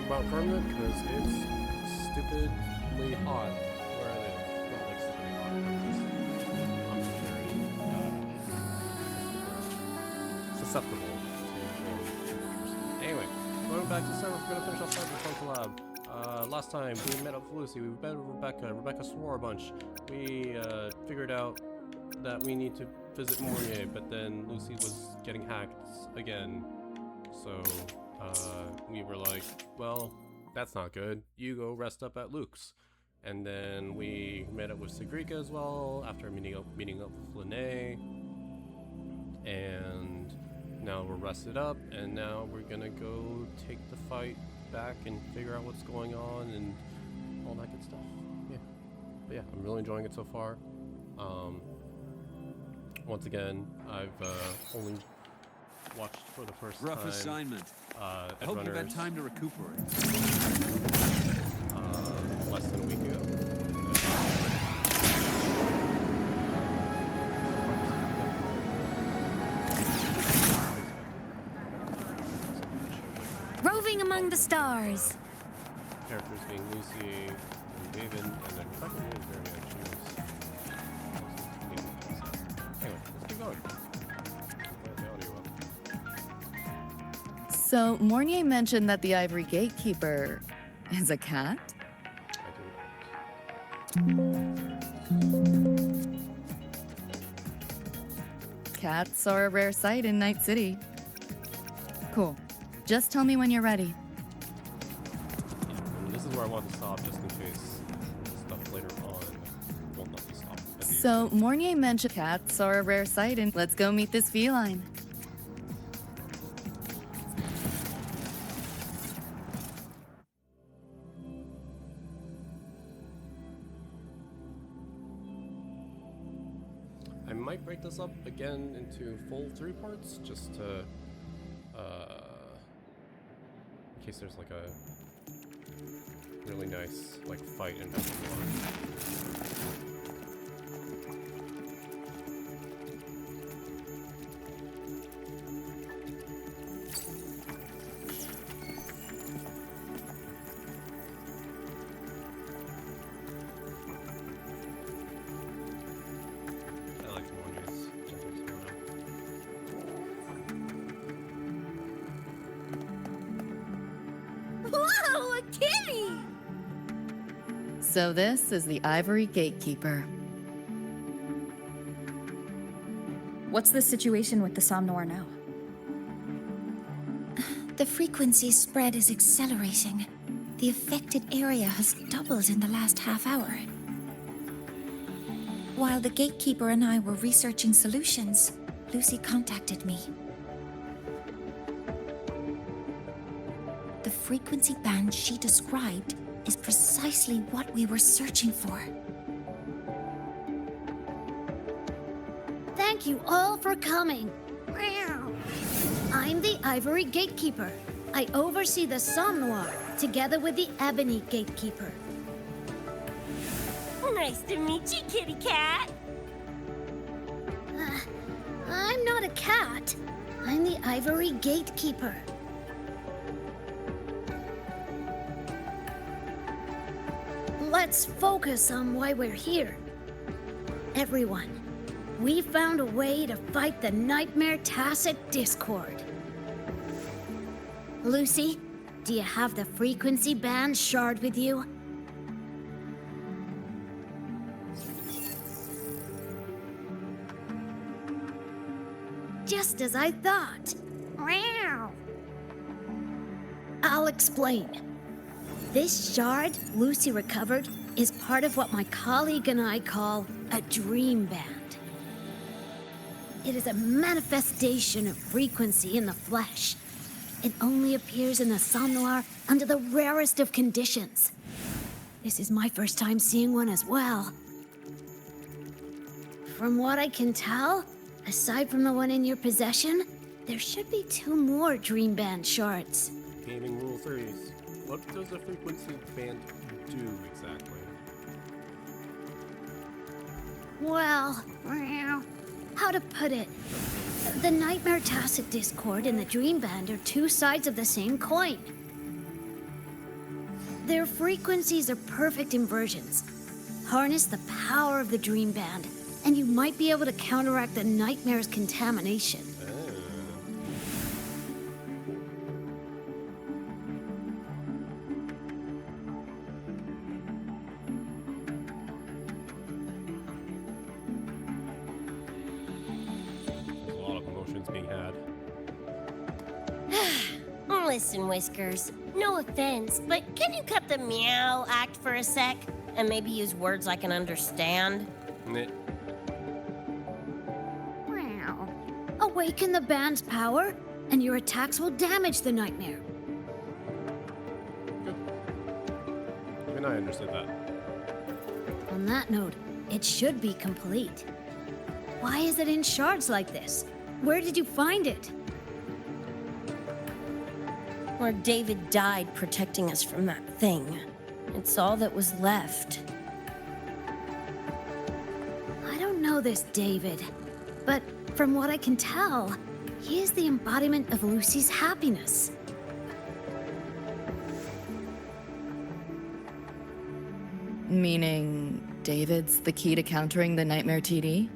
talking about firmament because it's stupidly hot where I live. Not like stupidly hot, but I'm very susceptible to warm temperatures. Anyway, going back to the server, we're gonna finish off Cyberpunk Collab. Last time we met up with Lucy, we met with Rebecca. Rebecca swore a bunch. We figured out that we need to visit Mornier, but then Lucy was getting hacked again. So we were like, well, that's not good. You go rest up at Luke's. And then we met up with Sigrika as well after meeting up with Lene. And now we're rested up, and now we're gonna go take the fight back and figure out what's going on and all that good stuff. Yeah. But yeah, I'm really enjoying it so far. Once again, I've only watched for the first Rough time. assignment. I Edgerunners, hope you've had time to recuperate. Less than a week ago. Roving among the stars. Characters being Lucy and David, and then Rebecca is very good. Anyway, let's keep going. Put the audio up. So, Mornier mentioned that the Ivory Gatekeeper is a cat? I do. Cats are a rare sight in Night City. Cool. Just tell me when you're ready. And this is where I want to stop just in case stuff later on won't let me stop. So, Mornier mentioned cats are a rare sight, and let's go meet this feline. I might break this up again into full 3 parts just to in case there's like a really nice like fight in one. I like Morning's gentle smile. Whoa, a kitty! So, this is the Ivory Gatekeeper. What's the situation with the Somnoir now? The frequency spread is accelerating. The affected area has doubled in the last half hour. While the gatekeeper and I were researching solutions, Lucy contacted me. The frequency band she described is precisely what we were searching for. Thank you all for coming. I'm the Ivory Gatekeeper. I oversee the Somnoir, together with the Ebony Gatekeeper. Nice to meet you, kitty cat. I'm not a cat. I'm the Ivory Gatekeeper. Let's focus on why we're here. Everyone, we found a way to fight the Nightmare Tacit Discord. Lucy, do you have the frequency band shard with you? Just as I thought. I'll explain. This shard Lucy recovered is part of what my colleague and I call a dream band. It is a manifestation of frequency in the flesh. It only appears in the Somnoir under the rarest of conditions. This is my first time seeing one as well. From what I can tell, aside from the one in your possession, there should be 2 more dream band shards. Gaming rule 3s. What does a frequency band do exactly? Well, how to put it? The Nightmare Tacit Discord and the Dream Band are 2 sides of the same coin. Their frequencies are perfect inversions. Harness the power of the dream band, and you might be able to counteract the nightmare's contamination. There's a lot of emotions being had. Listen, Whiskers. No offense, but can you cut the meow act for a sec? And maybe use words I can understand? Meh. Wow. Awaken the band's power, and your attacks will damage the nightmare. Good. Even I understood that. On that note, it should be complete. Why is it in shards like this? Where did you find it? Where David died protecting us from that thing. It's all that was left. I don't know this David, but from what I can tell, he is the embodiment of Lucy's happiness. Meaning, David's the key to countering the nightmare TD?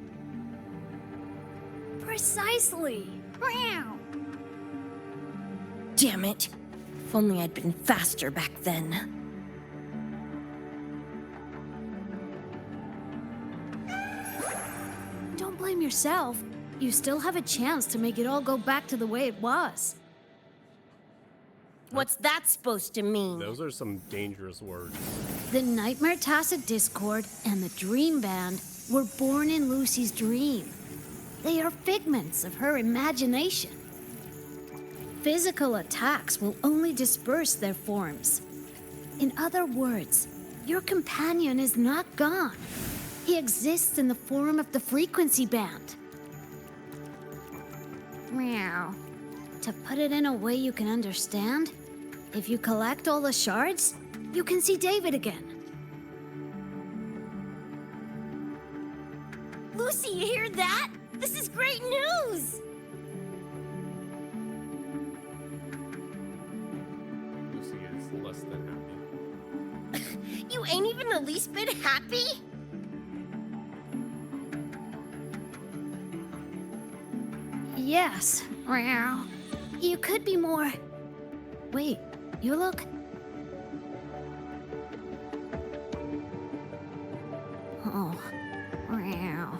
Precisely. Meow. Damn it. If only I'd been faster back then. Don't blame yourself. You still have a chance to make it all go back to the way it was. What's that supposed to mean? Those are some dangerous words. The Nightmare Tacit Discord and the Dream Band were born in Lucy's dream. They are figments of her imagination. Physical attacks will only disperse their forms. In other words, your companion is not gone. He exists in the form of the frequency band. Meow. To put it in a way you can understand, if you collect all the shards, you can see David again. Lucy, you hear that? This is great news! Lucy is less than happy. You ain't even the least bit happy? Yes. Meow. You could be more. Wait, you look. Oh. Meow.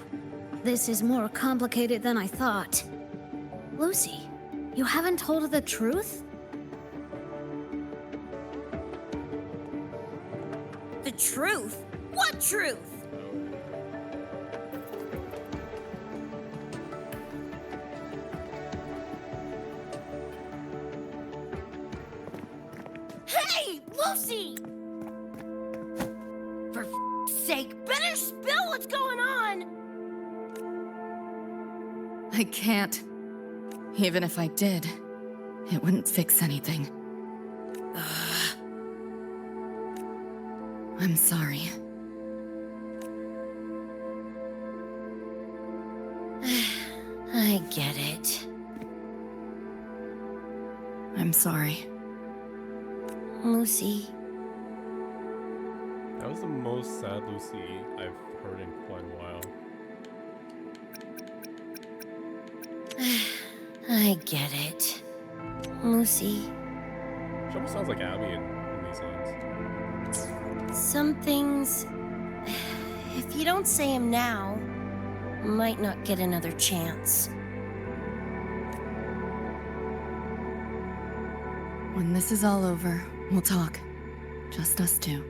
This is more complicated than I thought. Lucy, you haven't told her the truth? The truth? What truth? Hey, Lucy! For sake, better spill what's going on! I can't. Even if I did, it wouldn't fix anything. I'm sorry. I get it. I'm sorry. Lucy. That was the most sad Lucy I've heard in quite a while. I get it. Lucy. She almost sounds like Abby in these songs. Some things, if you don't say them now, might not get another chance. When this is all over, we'll talk. Just us two.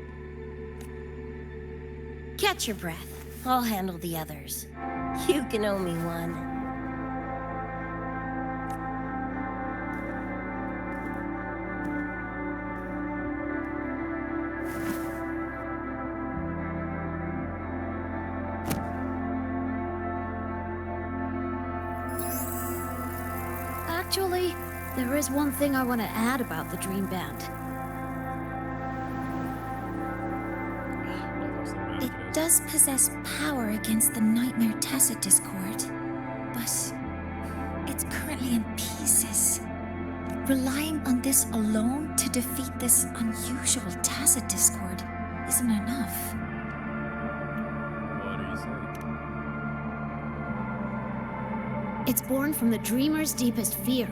Catch your breath. I'll handle the others. You can owe me one. Actually, there is one thing I want to add about the Dream Band. It does possess power against the Nightmare Tacit Discord, but it's currently in pieces. Relying on this alone to defeat this unusual tacit discord isn't enough. What are you saying? It's born from the dreamer's deepest fear.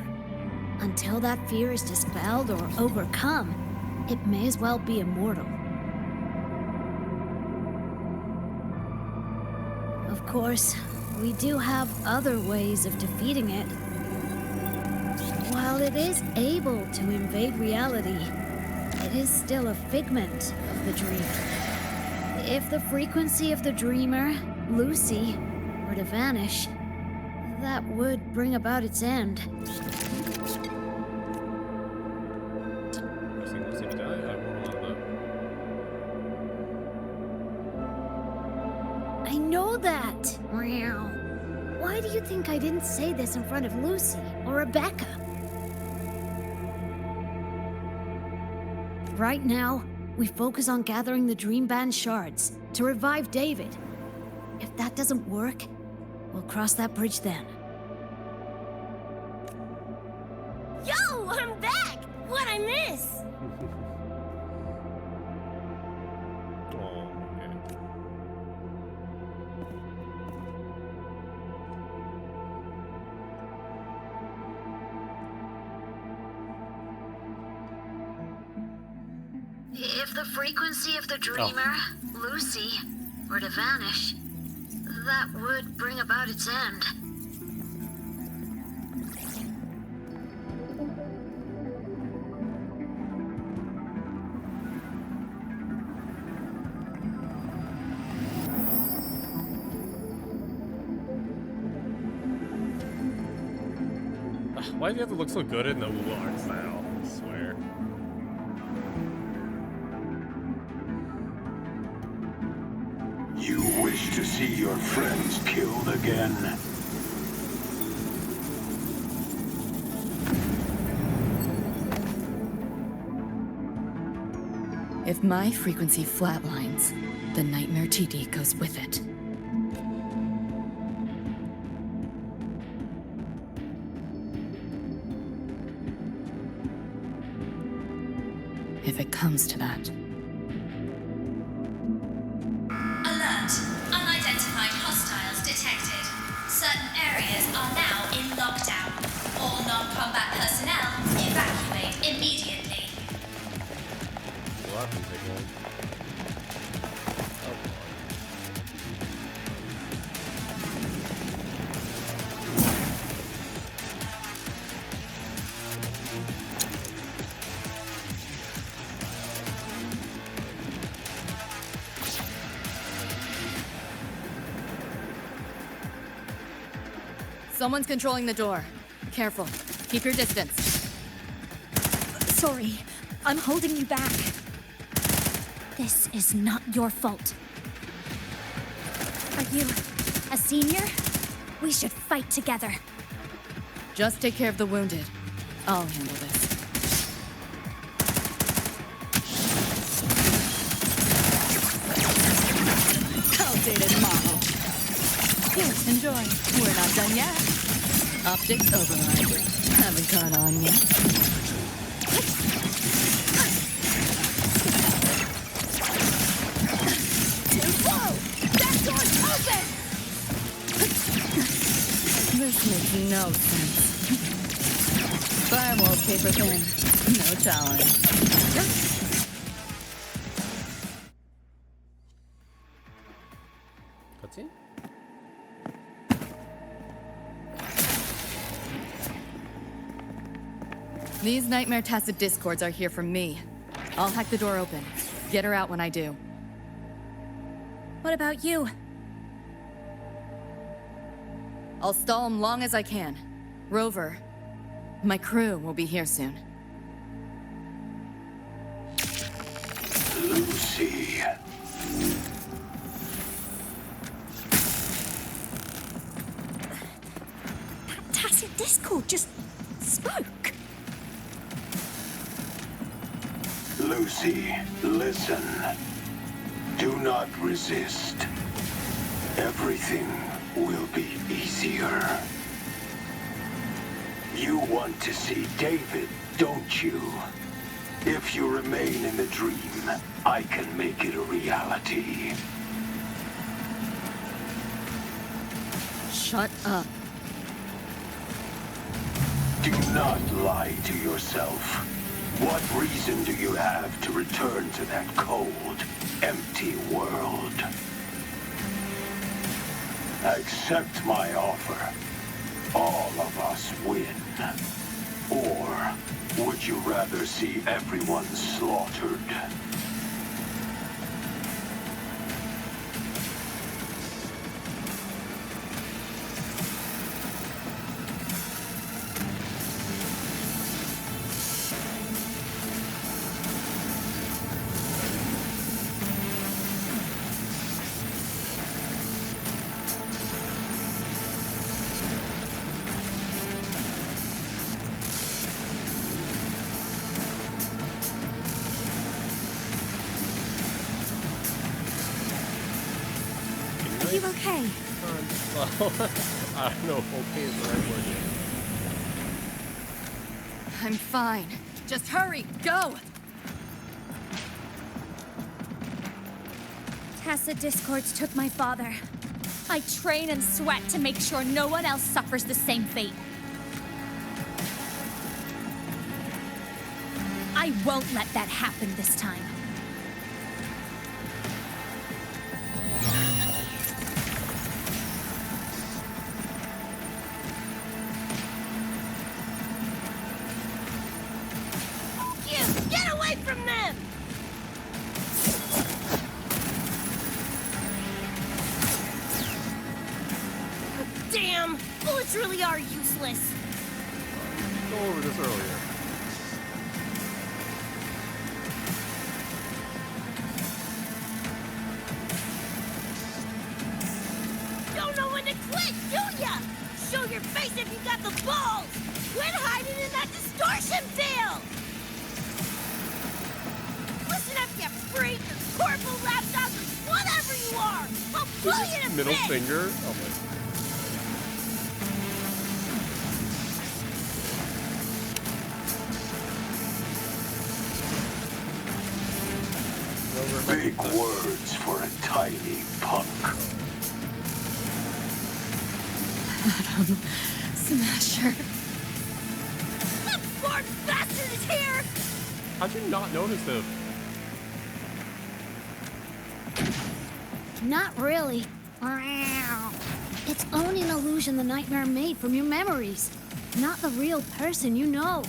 Until that fear is dispelled or overcome, it may as well be immortal. Of course, we do have other ways of defeating it. While it is able to invade reality, it is still a figment of the dream. If the frequency of the dreamer, Lucy, were to vanish, that would bring about its end. I know that. Meow. Why do you think I didn't say this in front of Lucy or Rebecca? Right now, we focus on gathering the Dream Band shards to revive David. If that doesn't work, we'll cross that bridge then. Yo, I'm back! What'd I miss? Oh, okay. If the frequency of the dreamer, Lucy, were to vanish, that would bring about its end. Why do you have to look so good in the art style? I swear. You wish to see your friends killed again? If my frequency flatlines, the Nightmare TD goes with it. If it comes to that. Alert! Unidentified hostiles detected. Certain areas are now in lockdown. All non-combat personnel evacuate immediately. What happened, big one? Someone's controlling the door. Careful. Keep your distance. Sorry, I'm holding you back. This is not your fault. Are you a senior? We should fight together. Just take care of the wounded. I'll handle this. Outdated model. Here, enjoy. We're not done yet. Optics override. Haven't caught on yet. Whoa! That door's open! This makes no sense. Firewall paper thin. No challenge. Cutscene? These Nightmare Tacit Discords are here for me. I'll hack the door open. Get her out when I do. What about you? I'll stall them long as I can. Rover, my crew will be here soon. Lucy. That tacit discord just spoke. Lucy, listen. Do not resist. Everything will be easier. You want to see David, don't you? If you remain in the dream, I can make it a reality. Shut up. Do not lie to yourself. What reason do you have to return to that cold, empty world? Accept my offer. All of us win. Or would you rather see everyone slaughtered? Are you okay? Well, I don't know if okay is the right word yet. I'm fine. Just hurry, go! Tacit discords took my father. I train and sweat to make sure no one else suffers the same fate. I won't let that happen this time. Get away from them! Damn! Bullets really are useless. Go over this earlier. Don't know when to quit, do ya? Show your face if you got the balls! Quit hiding in that distortion field! Listen up, you freak, or corporal lapdog, or whatever you are! I'll pull you to Middle bits! finger? Oh my. Big words for a tiny punk. Smasher. That poor bastard is here! How'd you not notice him? Not really. It's only an illusion the nightmare made from your memories. Not the real person you know.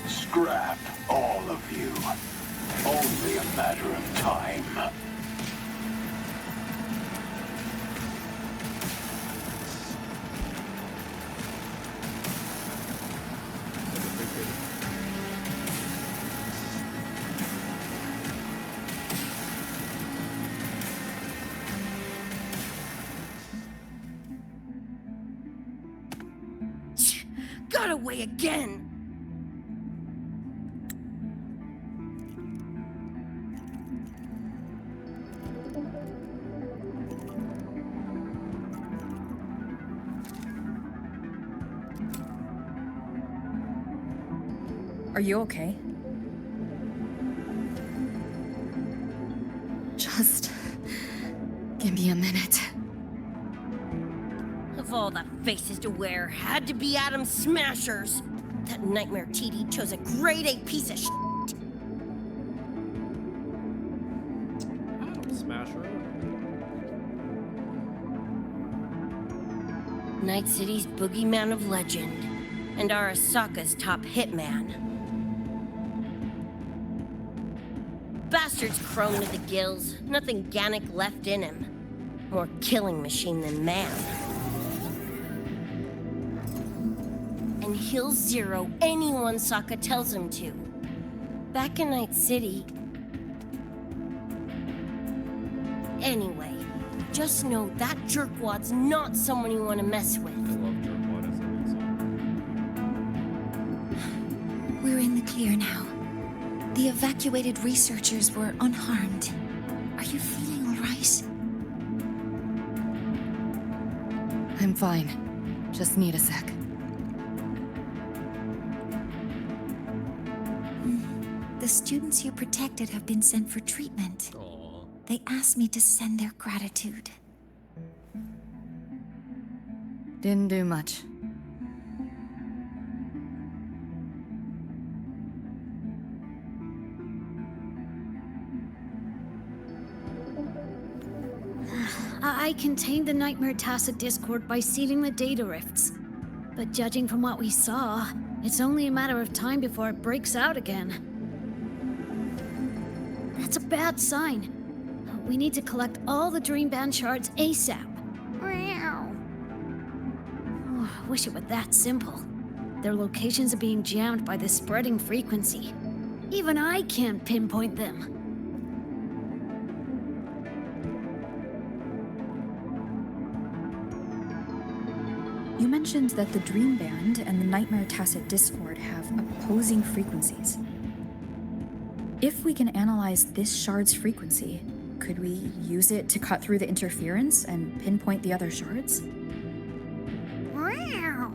Scrap, all of you. Only a matter of time. Got away again! Are you okay? Just give me a minute. Of all the faces to wear, had to be Adam Smashers. That nightmare TD chose a grade A piece of shit. Smasher? Night City's boogeyman of legend, and Arasaka's top hitman. Bastard's chrome to the gills, nothing Gannic left in him. More killing machine than man. And he'll zero anyone Sokka tells him to. Back in Night City... Anyway, just know that jerkwad's not someone you want to mess with. I love Jerkwad as a reason. We're in the clear now. The evacuated researchers were unharmed. Are you feeling all right? I'm fine. Just need a sec. The students you protected have been sent for treatment. Aww. They asked me to send their gratitude. Didn't do much. I contained the Nightmare Tacit Discord by sealing the data rifts. But judging from what we saw, it's only a matter of time before it breaks out again. That's a bad sign. We need to collect all the Dream Band shards ASAP. Oh, I wish it were that simple. Their locations are being jammed by the spreading frequency. Even I can't pinpoint them. You mentioned that the Dream Band and the Nightmare Tacit Discord have opposing frequencies. If we can analyze this shard's frequency, could we use it to cut through the interference and pinpoint the other shards? Wow!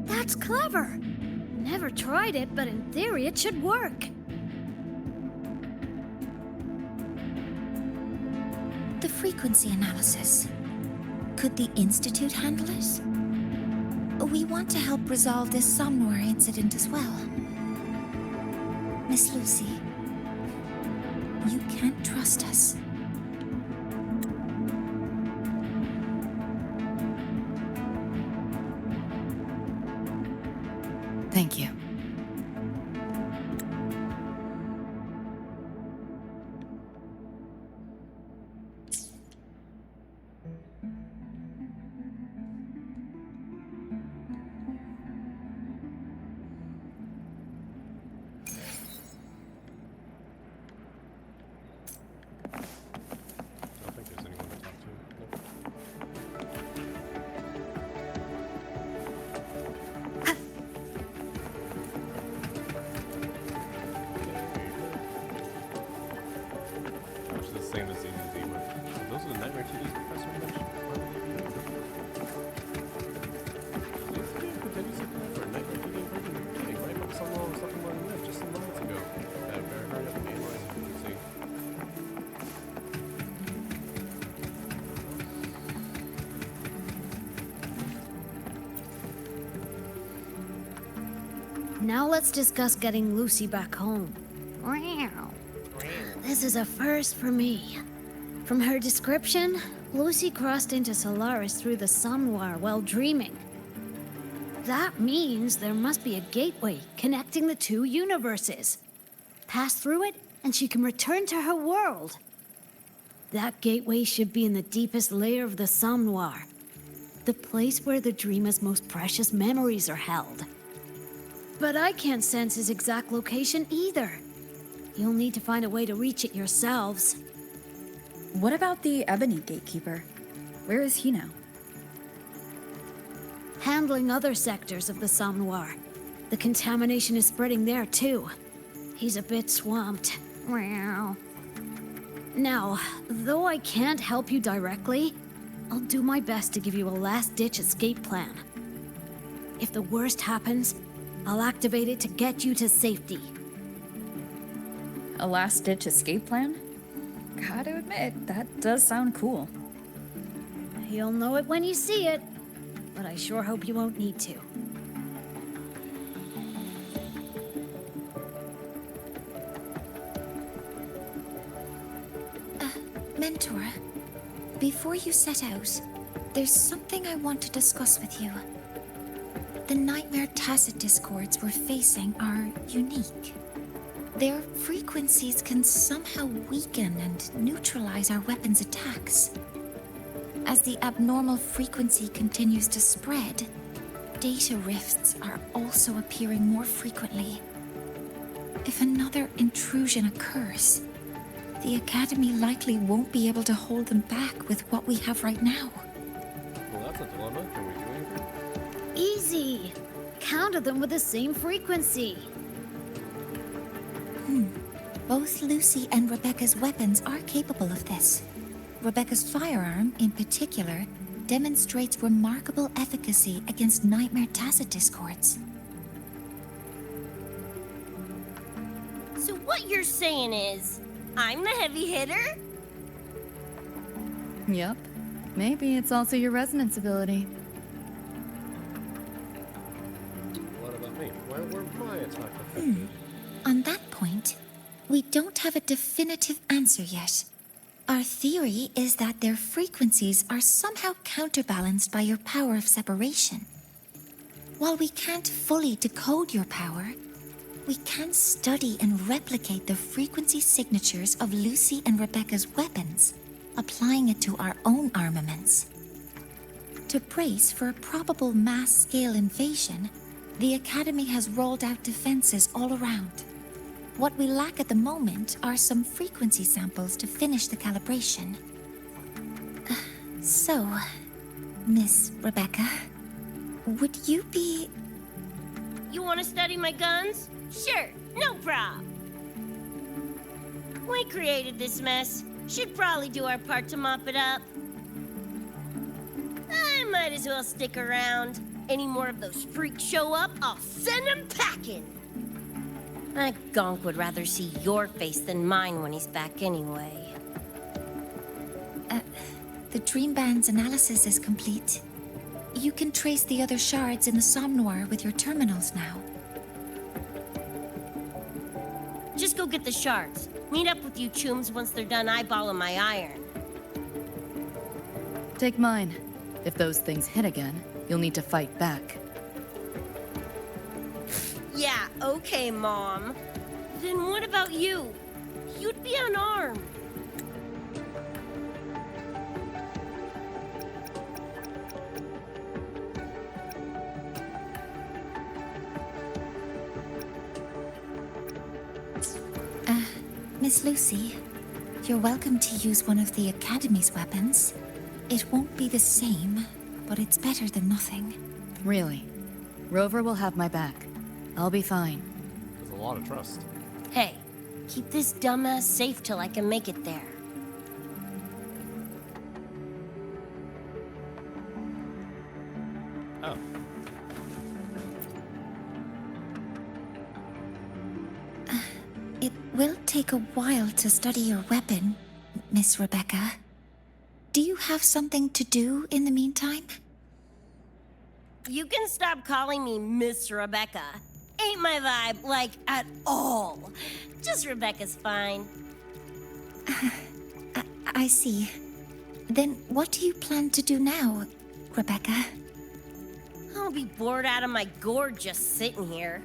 That's clever! Never tried it, but in theory it should work. The frequency analysis. Could the Institute handle it? We want to help resolve this Somnoir incident as well. Miss Lucy, you can't trust us. Thank you. I don't think there's anyone to talk to. Nope. Which is the same as Z&Z, but those are the Nightmare TDs Professor mentioned. Did you say that for a Nightmare TD version? They might have something along that just some moments ago. I better hurry up and analyze it and see. Now let's discuss getting Lucy back home. Wow. This is a first for me. From her description, Lucy crossed into Solaris through the Somnoir while dreaming. That means there must be a gateway connecting the two universes. Pass through it, and she can return to her world. That gateway should be in the deepest layer of the Somnoir, the place where the dreamer's most precious memories are held. But I can't sense his exact location either. You'll need to find a way to reach it yourselves. What about the Ebony Gatekeeper? Where is he now? Handling other sectors of the Somnoir. The contamination is spreading there too. He's a bit swamped. Now, though I can't help you directly, I'll do my best to give you a last-ditch escape plan. If the worst happens, I'll activate it to get you to safety. A last-ditch escape plan? Gotta admit, that does sound cool. You'll know it when you see it, but I sure hope you won't need to. Mentor, before you set out, there's something I want to discuss with you. The Nightmare Tacit Discords we're facing are unique. Their frequencies can somehow weaken and neutralize our weapons' attacks. As the abnormal frequency continues to spread, data rifts are also appearing more frequently. If another intrusion occurs, the Academy likely won't be able to hold them back with what we have right now. Well, that's a dilemma. Can we do anything? Easy! Counter them with the same frequency. Both Lucy and Rebecca's weapons are capable of this. Rebecca's firearm, in particular, demonstrates remarkable efficacy against nightmare tacit discords. So what you're saying is, I'm the heavy hitter? Yup. Maybe it's also your resonance ability. What about me? Where were my attack affected? On that point, we don't have a definitive answer yet. Our theory is that their frequencies are somehow counterbalanced by your power of separation. While we can't fully decode your power, we can study and replicate the frequency signatures of Lucy and Rebecca's weapons, applying it to our own armaments. To brace for a probable mass-scale invasion, the Academy has rolled out defenses all around. What we lack at the moment are some frequency samples to finish the calibration. So, Miss Rebecca, would you be... You want to study my guns? Sure, no prob. We created this mess. Should probably do our part to mop it up. I might as well stick around. Any more of those freaks show up, I'll send them packing. That gonk would rather see your face than mine when he's back anyway. The Dream Band's analysis is complete. You can trace the other shards in the Somnoir with your terminals now. Just go get the shards. Meet up with you chooms once they're done eyeballing my iron. Take mine. If those things hit again, you'll need to fight back. Yeah, okay, Mom. Then what about you? You'd be unarmed. Miss Lucy, you're welcome to use one of the Academy's weapons. It won't be the same, but it's better than nothing. Really. Rover will have my back. I'll be fine. There's a lot of trust. Hey, keep this dumbass safe till I can make it there. Oh. It will take a while to study your weapon, Miss Rebecca. Do you have something to do in the meantime? You can stop calling me Miss Rebecca. Ain't my vibe, like, at all. Just Rebecca's fine. I see. Then what do you plan to do now, Rebecca? I'll be bored out of my gourd just sitting here.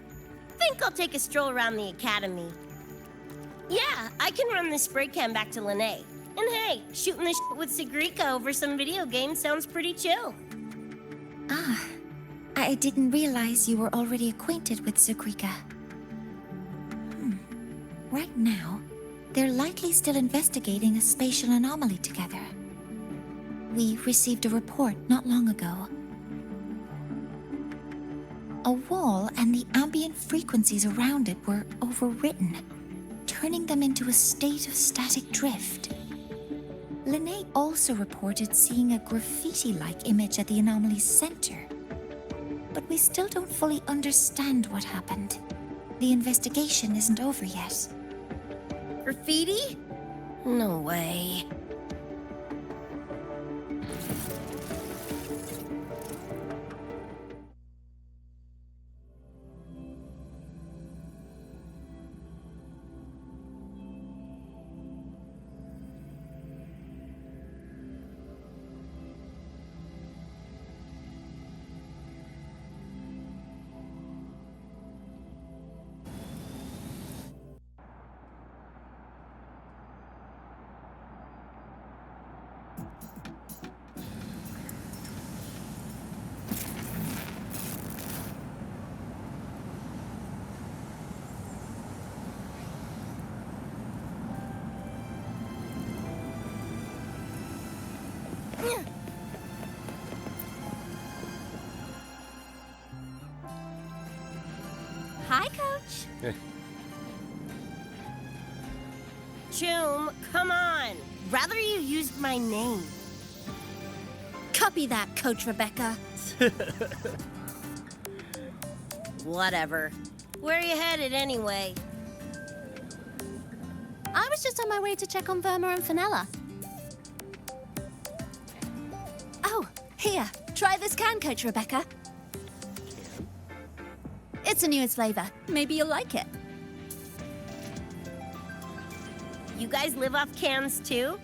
Think I'll take a stroll around the academy. Yeah, I can run this spray can back to Lene. And hey, shooting the shit with Sigrika over some video games sounds pretty chill. Ah, I didn't realize you were already acquainted with Sigrika. Right now, they're likely still investigating a spatial anomaly together. We received a report not long ago. A wall and the ambient frequencies around it were overwritten, turning them into a state of static drift. Lene also reported seeing a graffiti-like image at the anomaly's center. But we still don't fully understand what happened. The investigation isn't over yet. Graffiti? No way. Hi, Coach. Choom, come on. Rather you used my name. Copy that, Coach Rebecca. Whatever. Where are you headed anyway? I was just on my way to check on Verma and Fenella. Oh, here. Try this can, Coach Rebecca. It's a newest flavor. Maybe you'll like it. You guys live off cans too?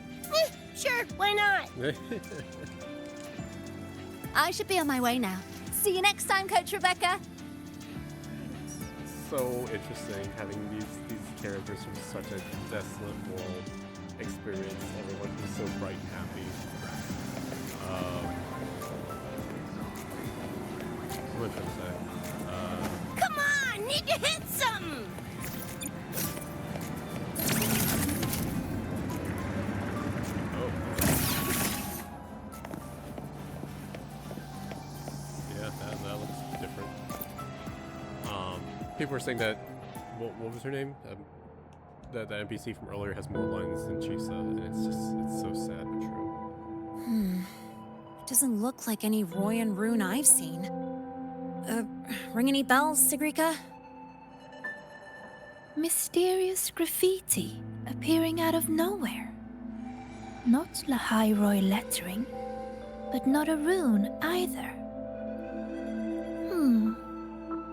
Sure, why not? I should be on my way now. See you next time, Coach Rebecca. So interesting having these characters from such a desolate world experience everyone who's so bright and happy. What was I gonna say? Come on, need to hit something! Oh. Yeah, that looks different. People were saying that, what was her name? That the NPC from earlier has more lines than Chisa, and it's so sad but true. Doesn't look like any Royan rune I've seen. Ring any bells, Sigrika? Mysterious graffiti appearing out of nowhere. Not Lahairoi lettering, but not a rune either.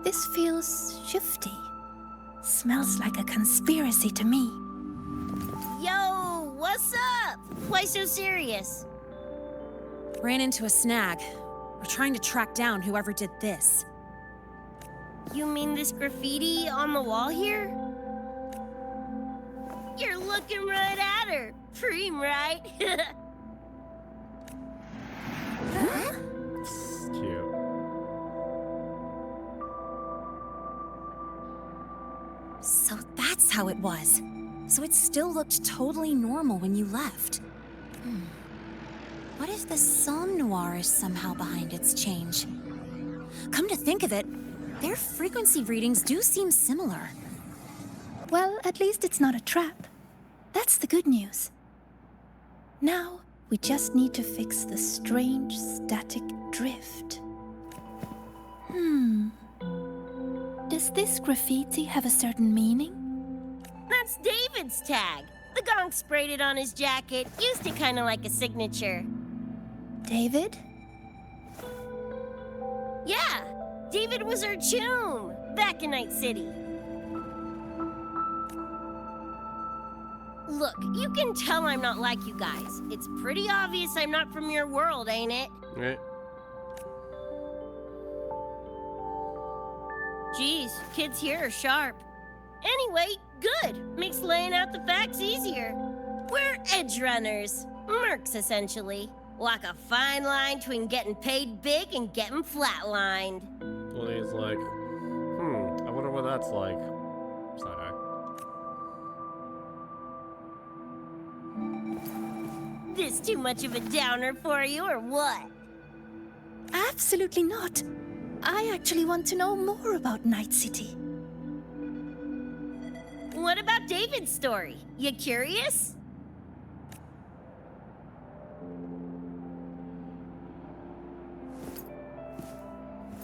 This feels shifty. Smells like a conspiracy to me. Yo, what's up? Why so serious? Ran into a snag. We're trying to track down whoever did this. You mean this graffiti on the wall here? You're looking right at her. Preem, right? It's cute. So that's how it was. So it still looked totally normal when you left. What if the Somme Noir is somehow behind its change? Come to think of it, their frequency readings do seem similar. Well, at least it's not a trap. That's the good news. Now, we just need to fix the strange static drift. Does this graffiti have a certain meaning? That's David's tag. The gonk sprayed it on his jacket. Used it kind of like a signature. David? Yeah, David was our choom back in Night City. Look, you can tell I'm not like you guys. It's pretty obvious I'm not from your world, ain't it? Right. Geez, kids here are sharp. Anyway, good. Makes laying out the facts easier. We're Edgerunners. Mercs, essentially. Walk a fine line between getting paid big and getting flatlined. Linney's like, I wonder what that's like. Side-eye. This too much of a downer for you, or what? Absolutely not. I actually want to know more about Night City. What about David's story? You curious?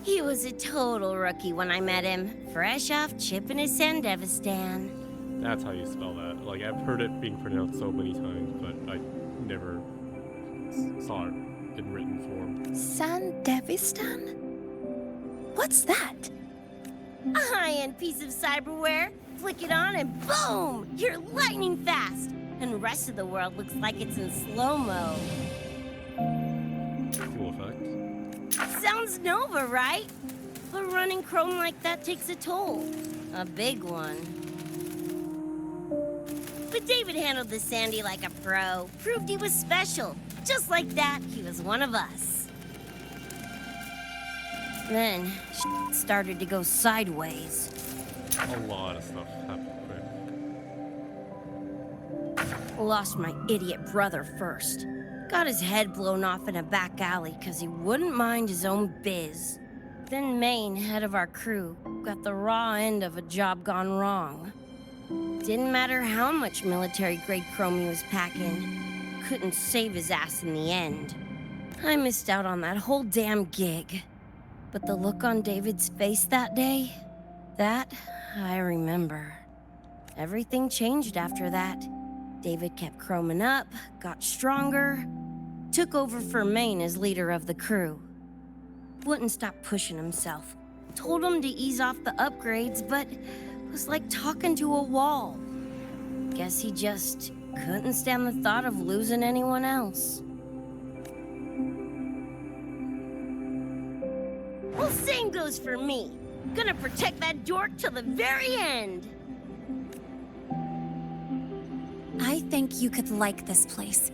He was a total rookie when I met him, fresh off chipping his Sandevistan. That's how you spell that. Like, I've heard it being pronounced so many times, but I never saw it in written form. Sandevistan? What's that? A high-end piece of cyberware. Flick it on and boom! You're lightning fast! And the rest of the world looks like it's in slow-mo. Cool effect. Sounds Nova, right? But running chrome like that takes a toll. A big one. But David handled the Sandy like a pro. Proved he was special. Just like that, he was one of us. Then, shit started to go sideways. A lot of stuff happened quick. Lost my idiot brother first. Got his head blown off in a back alley because he wouldn't mind his own biz. Then Maine, head of our crew, got the raw end of a job gone wrong. Didn't matter how much military-grade chrome he was packing. Couldn't save his ass in the end. I missed out on that whole damn gig. But the look on David's face that day, that I remember. Everything changed after that. David kept chroming up, got stronger, took over for Maine as leader of the crew. Wouldn't stop pushing himself. Told him to ease off the upgrades, but was like talking to a wall. Guess he just couldn't stand the thought of losing anyone else. Well, same goes for me. Gonna protect that dork till the very end. I think you could like this place.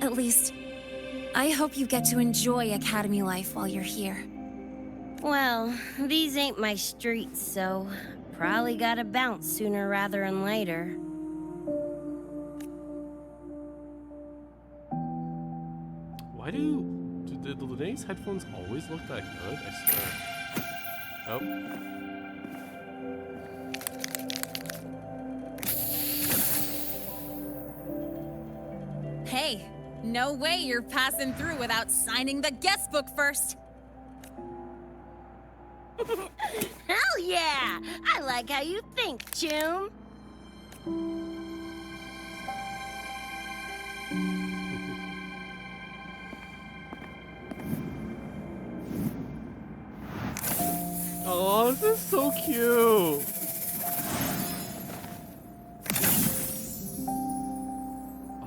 At least, I hope you get to enjoy Academy life while you're here. Well, these ain't my streets, so probably gotta bounce sooner rather than later. Why do the Linnea's headphones always look that good? I swear. Oh. Hey, no way you're passing through without signing the guest book first. Hell yeah! I like how you think, Choom. Oh, this is so cute.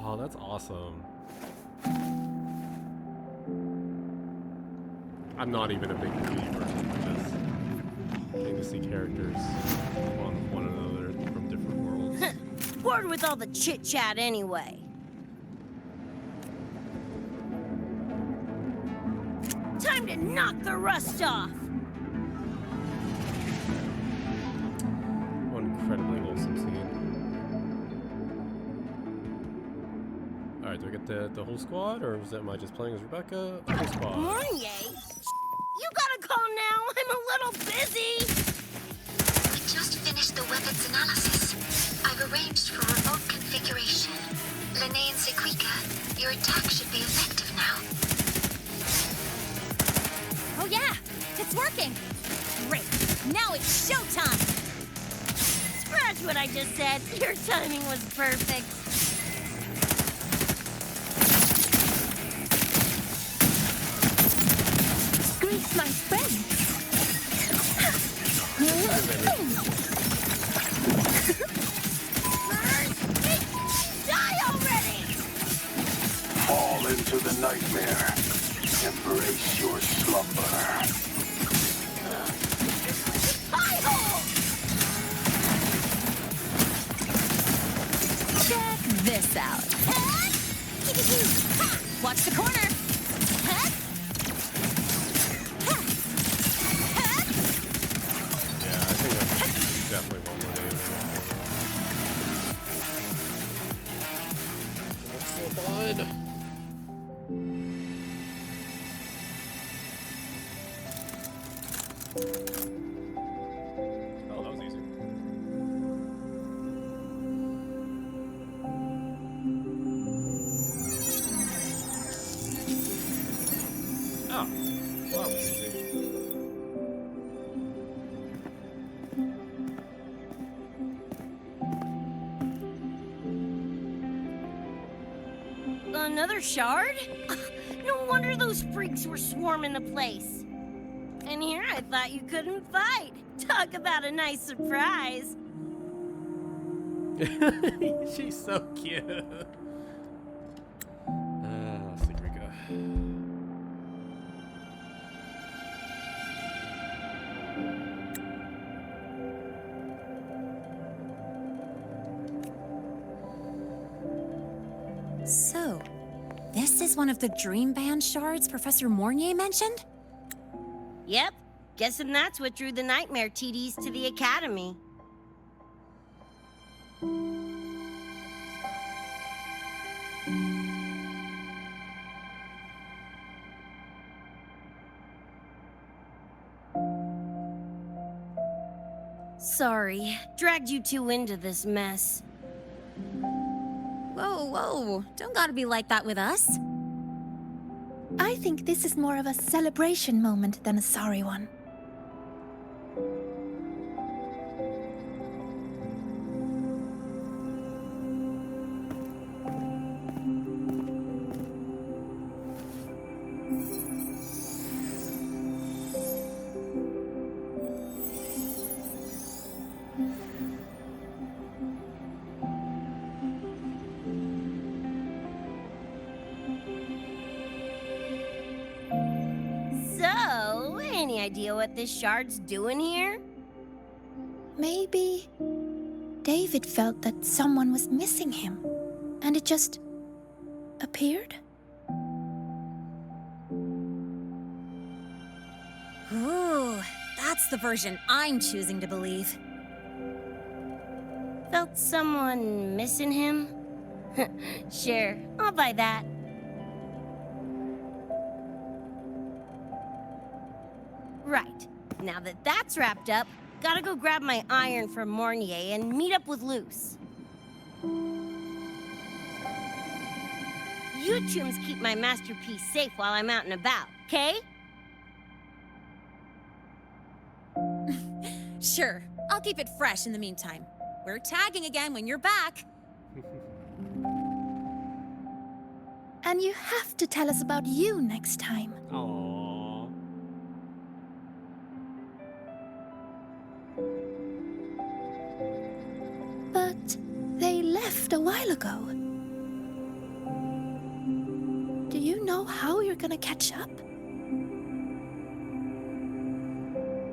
Oh, that's awesome. I'm not even a big believer. Just getting to see characters on one another from different worlds. Bored with all the chit-chat anyway. Time to knock the rust off! One incredibly wholesome scene. Alright, do I get the whole squad, or am I just playing as Rebecca? The whole squad. Monye? You gotta call now, I'm a little busy! We just finished the weapons analysis. I've arranged for remote configuration. Linnae and Sequika, your attack should be effective now. Oh yeah, it's working. Great, now it's showtime. Scratch what I just said, your timing was perfect. Grease my friend. Die already! Fall into the nightmare. Embrace your slumber. Hi-ho! Check this out. Watch the corner. Yeah, I think that's definitely one more day. What's the blood? Oh, that was easy. Oh, well, that was easy. Another shard? No wonder those freaks were swarming the place. And here I thought you couldn't fight. Talk about a nice surprise. She's so cute. Secreca. So, this is one of the Dream Band shards Professor Mornier mentioned? Yep, guessing that's what drew the Nightmare TDs to the Academy. Sorry, dragged you two into this mess. Whoa, whoa. Don't gotta be like that with us. I think this is more of a celebration moment than a sorry one. So, any idea what this shard's doing here? Maybe David felt that someone was missing him, and it just appeared? Ooh, that's the version I'm choosing to believe. Felt someone missing him? Sure, I'll buy that. Right, now that that's wrapped up, gotta go grab my iron from Mornier and meet up with Luce. You chums keep my masterpiece safe while I'm out and about, okay? Sure, I'll keep it fresh in the meantime. We're tagging again when you're back. And you have to tell us about you next time. Aww. But they left a while ago. Do you know how you're gonna catch up?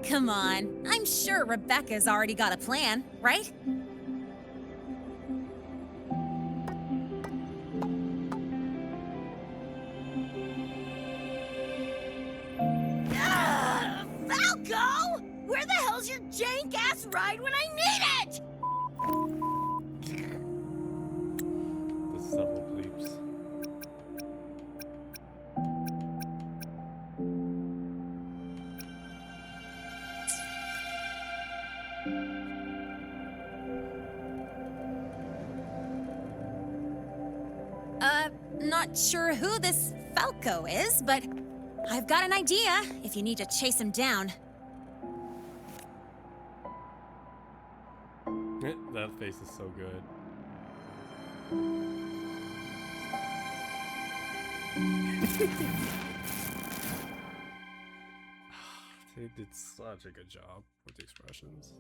Come on, I'm sure Rebecca's already got a plan, right? Falco! Where the hell's your jank-ass ride when I need it? The several bleeps. Not sure who this Falco is, but I've got an idea if you need to chase him down. That face is so good. They did such a good job with the expressions.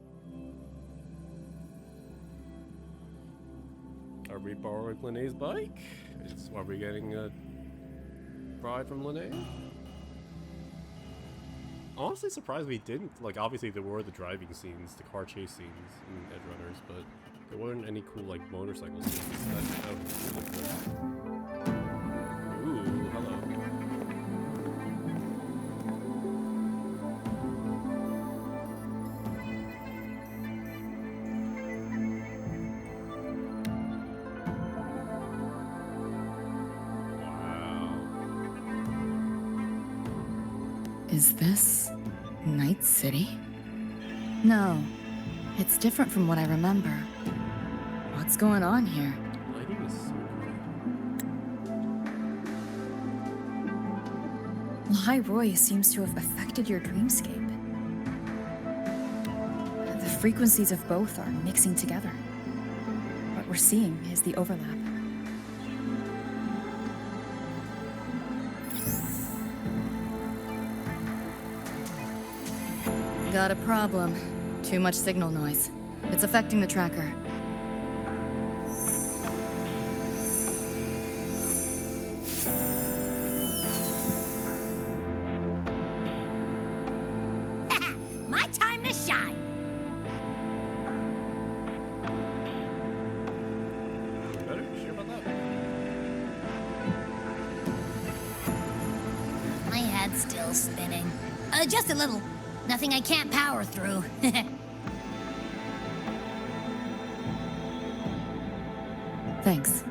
Are we borrowing Linnea's bike? Are we getting a ride from Linnea? Honestly surprised we didn't. Like, obviously there were the driving scenes, the car chase scenes in Edgerunners, but there weren't any cool, like, motorcycle scenes. That was really cool. Ooh, hello. Is this Night City? No, it's different from what I remember. What's going on here? Lighting is so good. High Roy seems to have affected your dreamscape. The frequencies of both are mixing together. What we're seeing is the overlap. Got a problem. Too much signal noise. It's affecting the tracker. My time to shine! Better? You sure about that? My head's still spinning. Just a little. Nothing I can't power through. Thanks.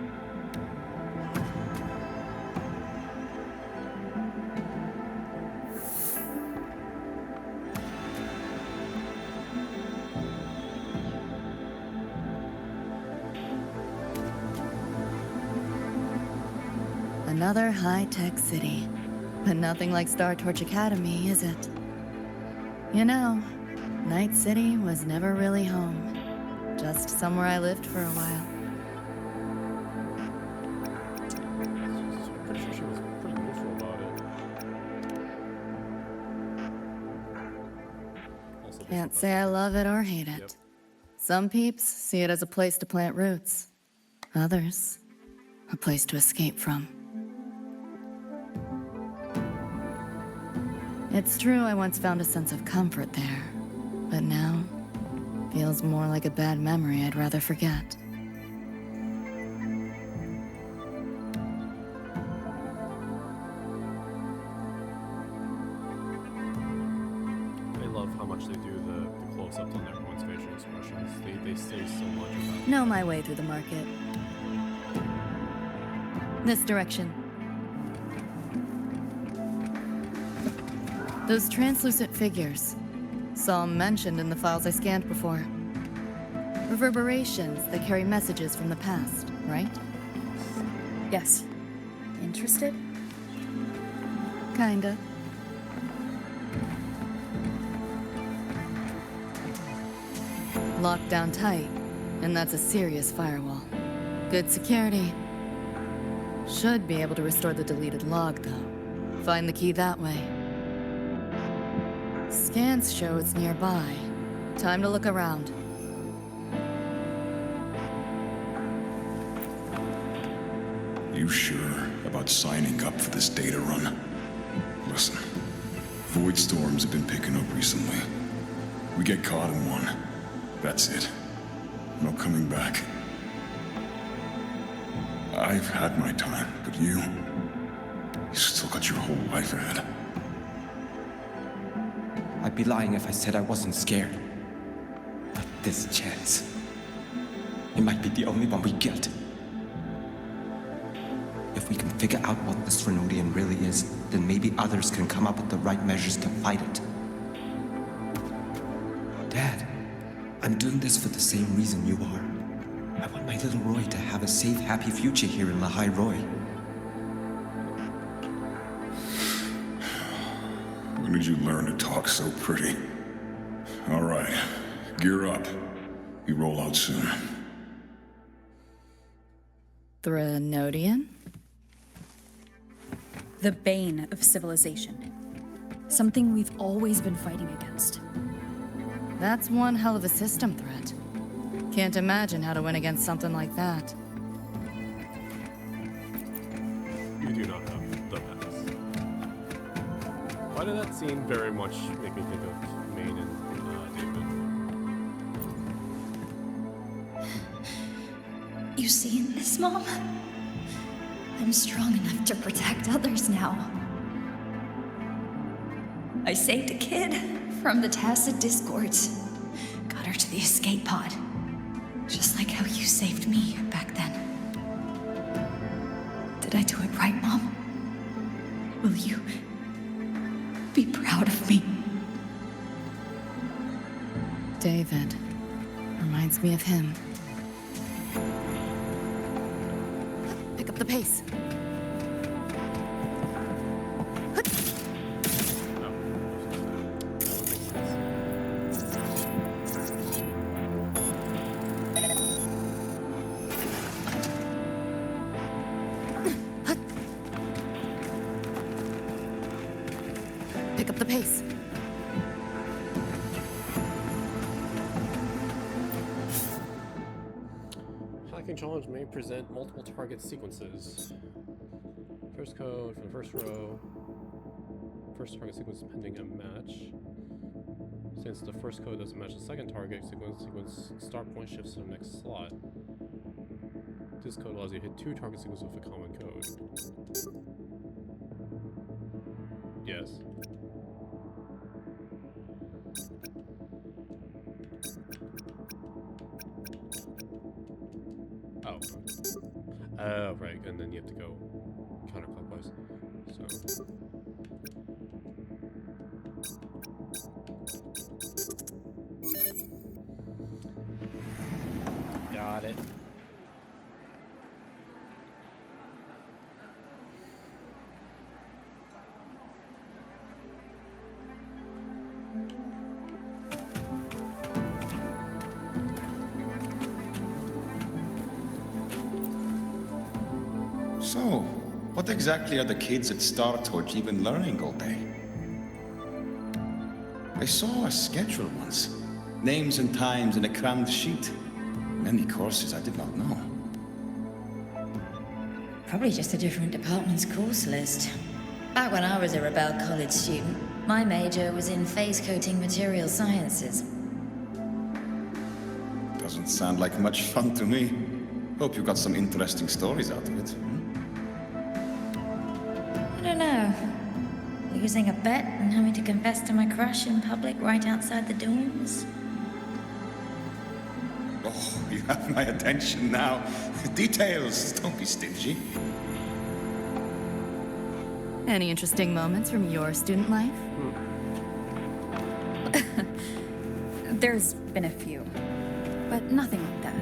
another high-tech city. But nothing like Star Torch Academy, is it? You know, Night City was never really home. Just somewhere I lived for a while. Pretty sure she was pretty neutral about it. Also, Can't say I love it or hate it. Yep. Some peeps see it as a place to plant roots. Others, a place to escape from. It's true I once found a sense of comfort there, but now feels more like a bad memory I'd rather forget. I love how much they do the close-ups on everyone's facial expressions. They say so much about Know my way through the market. This direction. Those translucent figures. Saw 'em mentioned in the files I scanned before. Reverberations that carry messages from the past, right? Yes. Interested? Kinda. Locked down tight, and that's a serious firewall. Good security. Should be able to restore the deleted log, though. Find the key that way. Scans show it's nearby. Time to look around. You sure about signing up for this data run? Listen, void storms have been picking up recently. We get caught in one. That's it. No coming back. I've had my time, but you still got your whole life ahead. I'd be lying if I said I wasn't scared. But this chance, it might be the only one we get. If we can figure out what this Renodian really is, then maybe others can come up with the right measures to fight it. Dad, I'm doing this for the same reason you are. I want my little Roy to have a safe, happy future here in Lahai Roy. When did you learn to talk so pretty? All right, gear up. We roll out soon. Threnodian? The bane of civilization. Something we've always been fighting against. That's one hell of a system threat. Can't imagine how to win against something like that. You do not have the pass. Why did that scene very much make me think of Maine and David? You see this, Mom? I'm strong enough to protect others now. I saved a kid from the Tacit Discords. Got her to the escape pod. Just like how you saved me back then. Did I do it right, Mom? Will you be proud of me? David. Reminds me of him. Pick up the pace. Pick up the pace. Hacking challenge may present multiple target sequences. First code for the first row. First target sequence pending a match. Since the first code doesn't match the second target sequence start point shifts to the next slot. This code allows you to hit 2 target sequences with a common code. Yes. Oh, right, and then you have to go counterclockwise. So. Got it. So, what exactly are the kids at Star Torch even learning all day? I saw a schedule once. Names and times in a crammed sheet. Many courses I did not know. Probably just a different department's course list. Back when I was a Rebel College student, my major was in phase coating material sciences. Doesn't sound like much fun to me. Hope you got some interesting stories out of it. I don't know. Losing a bet and having to confess to my crush in public right outside the dorms. Oh, you have my attention now. Details, don't be stingy. Any interesting moments from your student life? There's been a few, but nothing like that.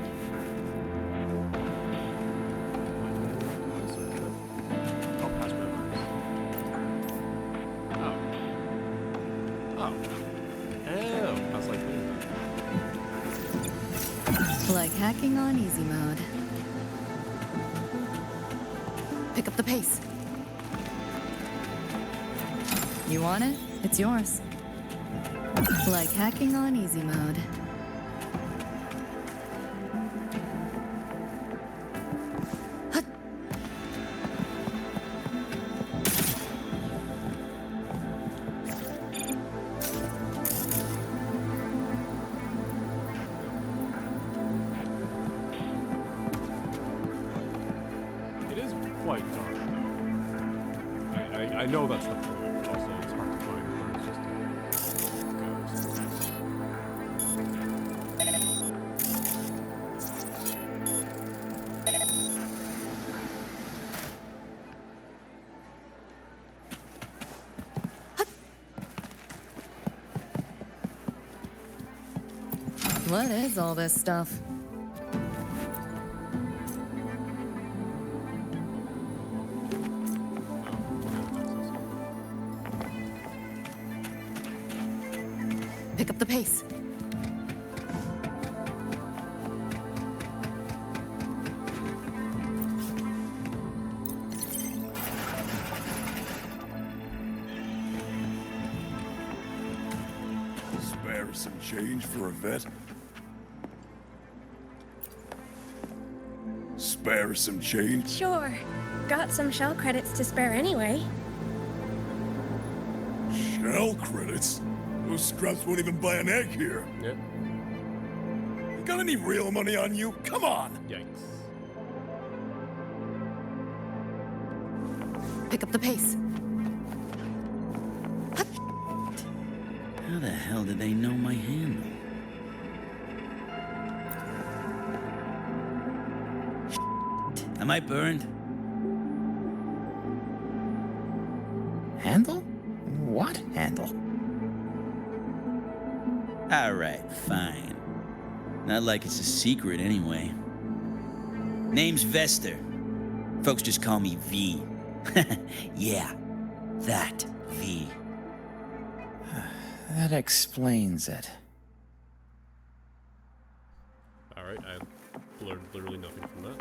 Like hacking on easy mode. Pick up the pace. You want it? It's yours. Like hacking on easy mode. Quite dark, though. I know that's the point, but also it's hard to find where it's just What is all this stuff? Pick up the pace. Spare some change for a vet? Spare some change? Sure. Got some shell credits to spare anyway. Shell credits? Those scrubs won't even buy an egg here. Yep. You got any real money on you? Come on! Yikes. Pick up the pace. How the hell did they know my handle? Am I burned? Handle? What handle? Alright, fine. Not like it's a secret anyway. Name's Vester. Folks just call me V. Yeah, that V. That explains it. Alright, I learned literally nothing from that.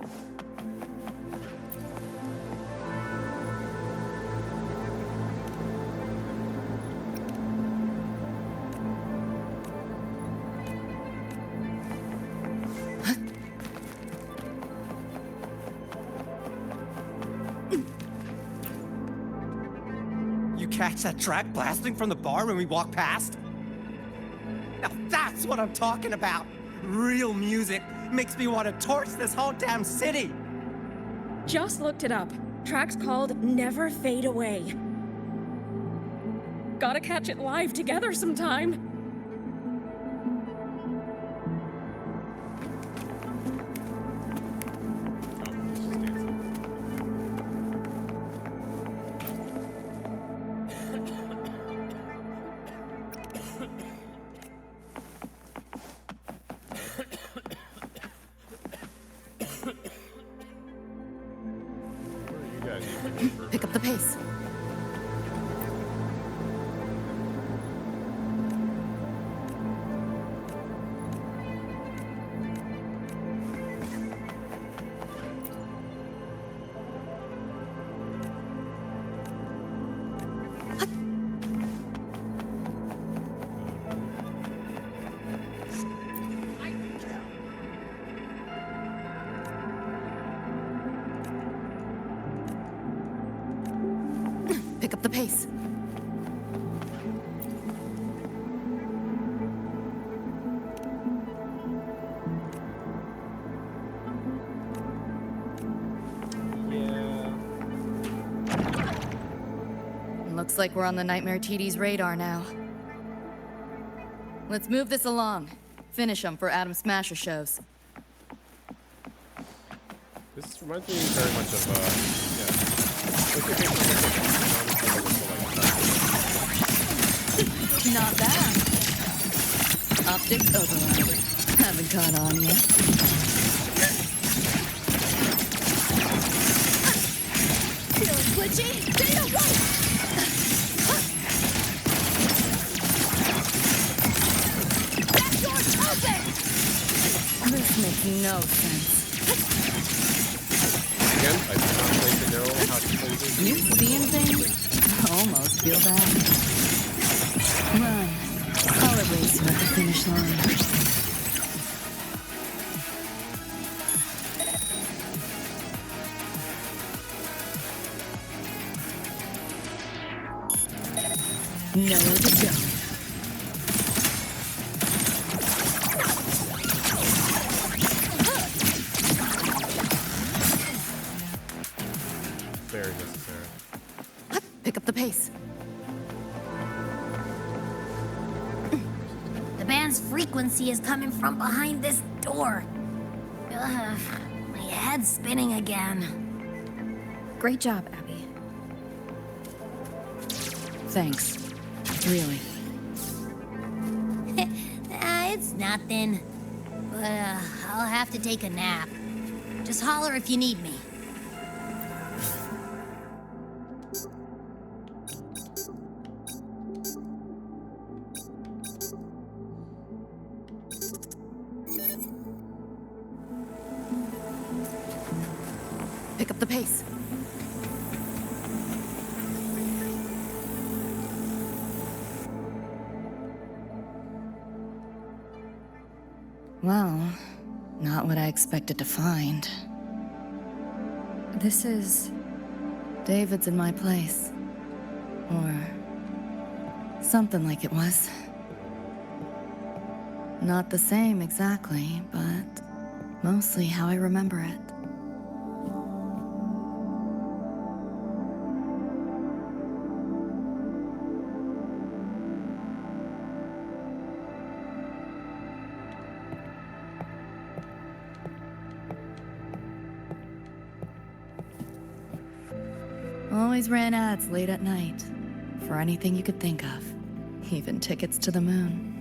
Catch that track blasting from the bar when we walk past? Now that's what I'm talking about! Real music makes me want to torch this whole damn city! Just looked it up. Track's called Never Fade Away. Gotta catch it live together sometime. Pick up the pace. up the pace. Looks like we're on the Nightmare TD's radar now. Let's move this along. Finish them for Adam Smasher shows. This reminds me very much of, Not bad. Optics override. Haven't caught on yet. Feeling glitchy? Data right! That door's open! This makes no sense. Again, I did not like to know how to play this. You seeing things? Almost feel bad. Run. I'll erase you at the finish line. Nowhere to go. Very necessary. Pick up the pace. The band's frequency is coming from behind this door. Ugh, my head's spinning again. Great job, Abby. Thanks. Really. It's nothing. But I'll have to take a nap. Just holler if you need me. Pick up the pace. Well, not what I expected to find. This is... David's in my place. Or... something like it was. Not the same exactly, but mostly how I remember it. Always ran ads late at night, for anything you could think of, even tickets to the moon.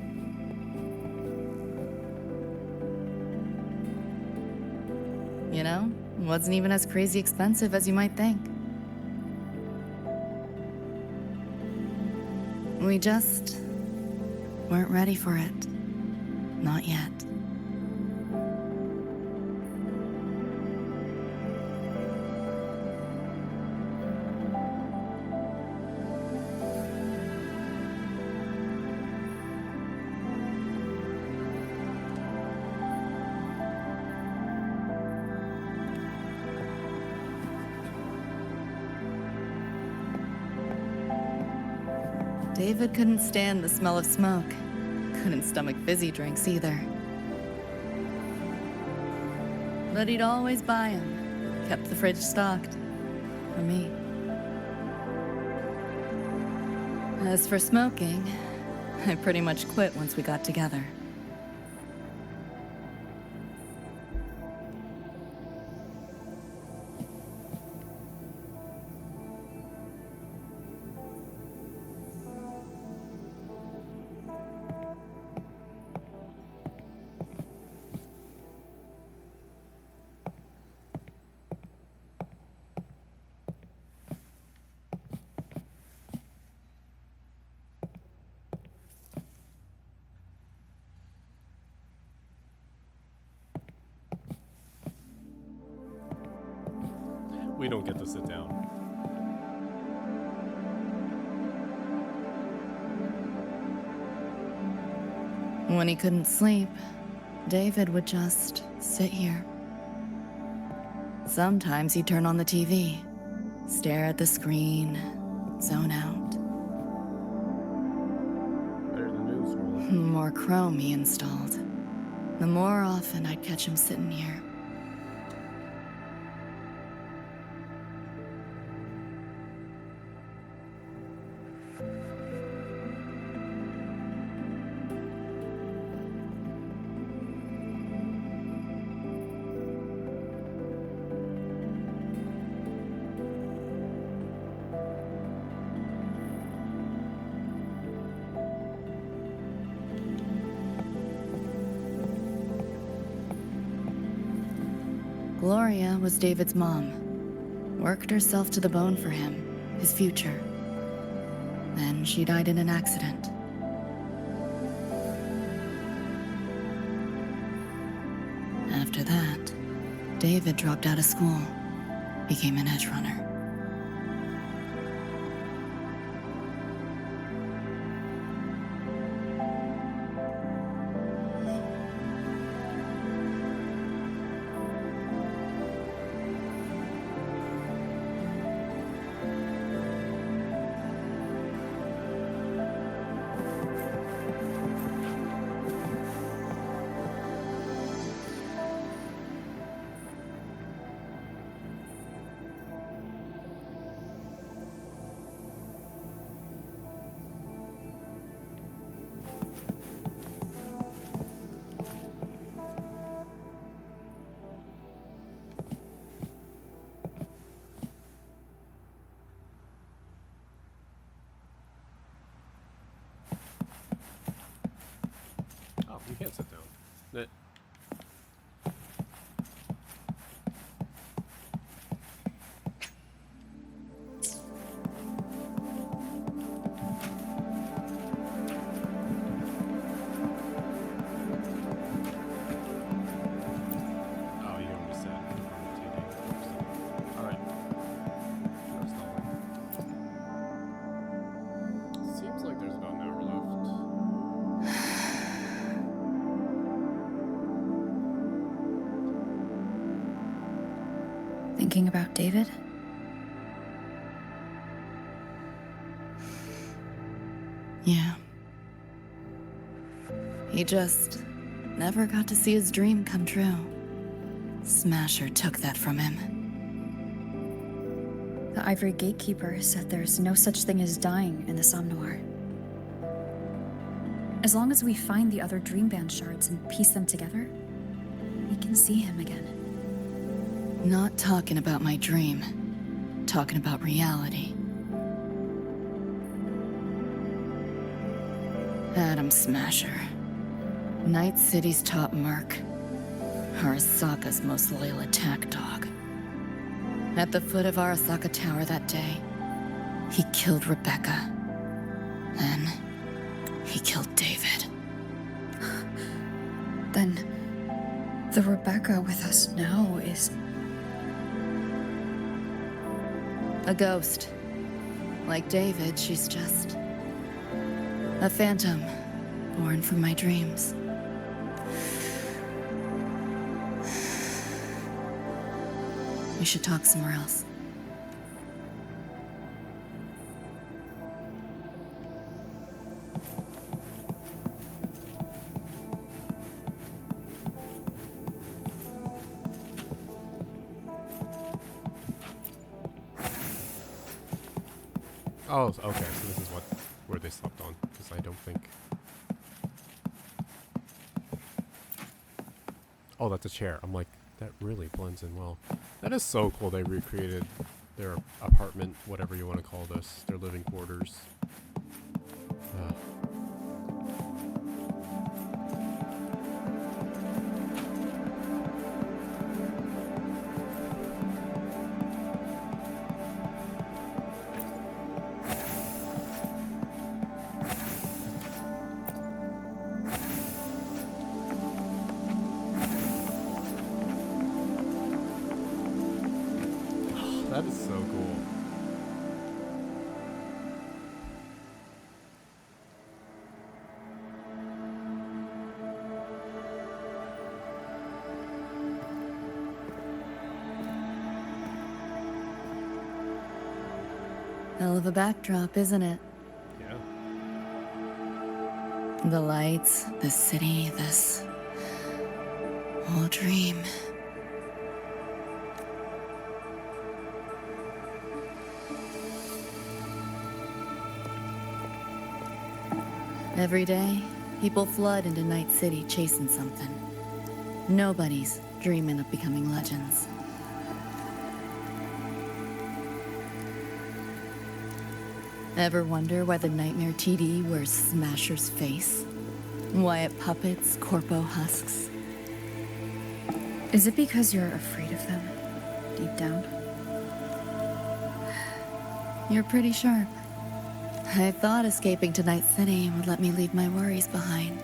You know, wasn't even as crazy expensive as you might think. We just weren't ready for it. Not yet. David couldn't stand the smell of smoke. Couldn't stomach fizzy drinks either. But he'd always buy them. Kept the fridge stocked. For me. As for smoking, I pretty much quit once we got together. We don't get to sit down. When he couldn't sleep, David would just sit here. Sometimes he'd turn on the TV, stare at the screen, zone out. Better than news world. The more Chrome he installed, the more often I'd catch him sitting here. Gloria was David's mom. Worked herself to the bone for him, his future. Then she died in an accident. After that, David dropped out of school, became an Edgerunner. Oh, you can't sit down. Oh, you already said. Alright. Seems like there's about an hour left. Thinking about David? Yeah. He just never got to see his dream come true. Smasher took that from him. The Ivory Gatekeeper said there's no such thing as dying in the Somnoir. As long as we find the other Dreamband shards and piece them together, we can see him again. Not talking about my dream. Talking about reality. Adam Smasher. Night City's top merc. Arasaka's most loyal attack dog. At the foot of Arasaka Tower that day, he killed Rebecca. Then, he killed David. Then, the Rebecca with us now is... a ghost. Like David, she's just... a phantom, born from my dreams. We should talk somewhere else. Oh, okay, so this is where they slept on, because I don't think... Oh, that's a chair. I'm like, that really blends in well. That is so cool they recreated their apartment, whatever you want to call this, their living quarters. That is so cool. Hell of a backdrop, isn't it? Yeah. The lights, the city, this whole dream. Every day, people flood into Night City chasing something. Nobody's dreaming of becoming legends. Ever wonder why the Nightmare TD wears Smasher's face? Why it puppets Corpo husks? Is it because you're afraid of them, deep down? You're pretty sharp. I thought escaping to Night City would let me leave my worries behind.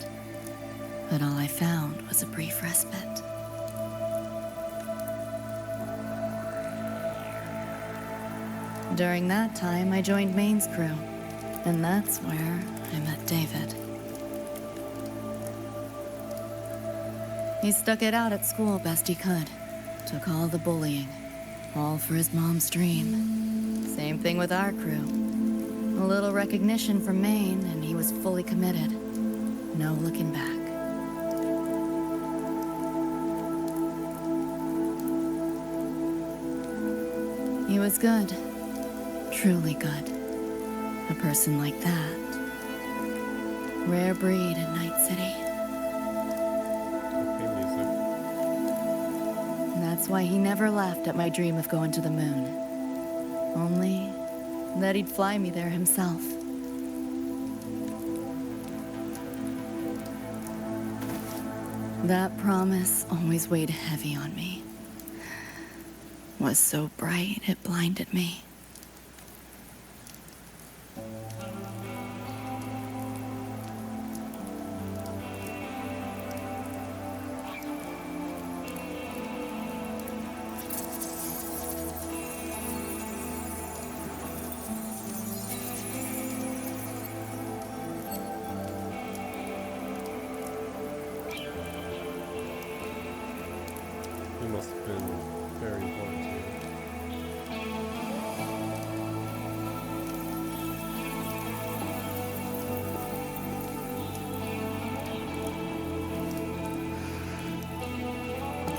But all I found was a brief respite. During that time, I joined Maine's crew, and that's where I met David. He stuck it out at school best he could. Took all the bullying, all for his mom's dream. Same thing with our crew. A little recognition from Maine, and he was fully committed. No looking back. He was good. Truly good. A person like that. Rare breed in Night City. Okay, music. And that's why he never laughed at my dream of going to the moon. Only that he'd fly me there himself. That promise always weighed heavy on me. Was so bright it blinded me. He must have been very important to you.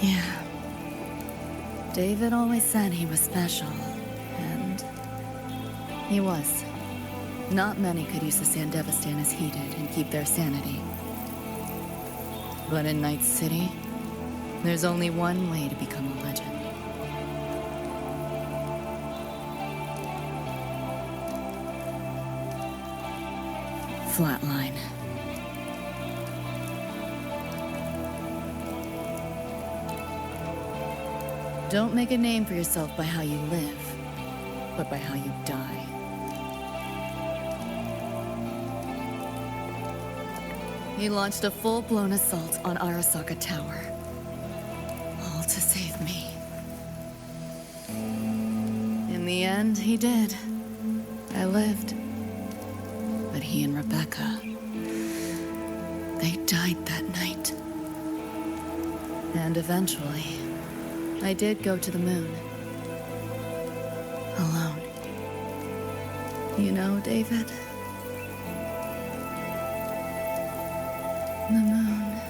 Yeah. David always said he was special, and he was. Not many could use the Sandevastan as he did and keep their sanity. But in Night City, there's only one way to become a legend. Flatline. Don't make a name for yourself by how you live, but by how you die. He launched a full-blown assault on Arasaka Tower. All to save me. In the end, he did. I lived. But he and Rebecca, they died that night. And eventually, I did go to the moon. Alone. You know, David? The moon.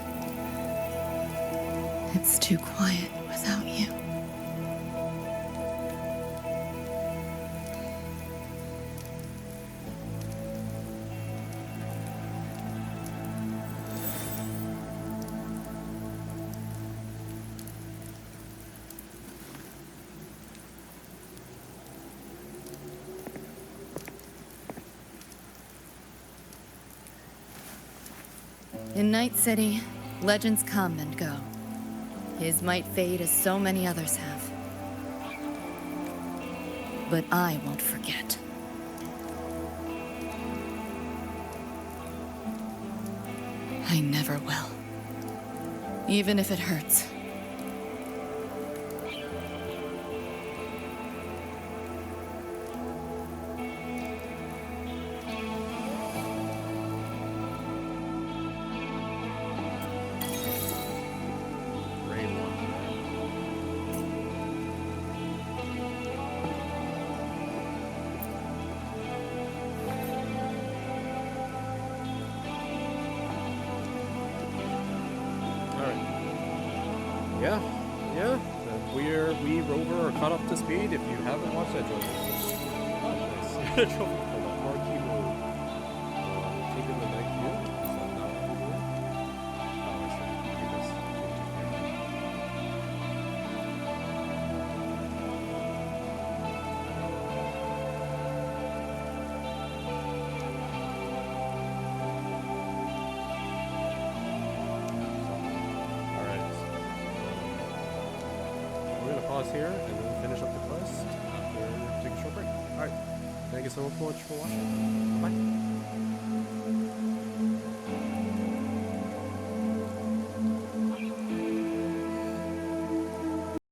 It's too quiet without you. In Night City, legends come and go. His might fade as so many others have. But I won't forget. I never will. Even if it hurts. we Rover are caught up to speed. If you haven't watched Edgerunners, oh, nice. Trophy for that marquee road. Taking the night view. Is that not what we're doing? Oh, I see. Do this. We're gonna pause here and then finish up the quest after taking a short break. Alright, thank you so much for watching. Bye.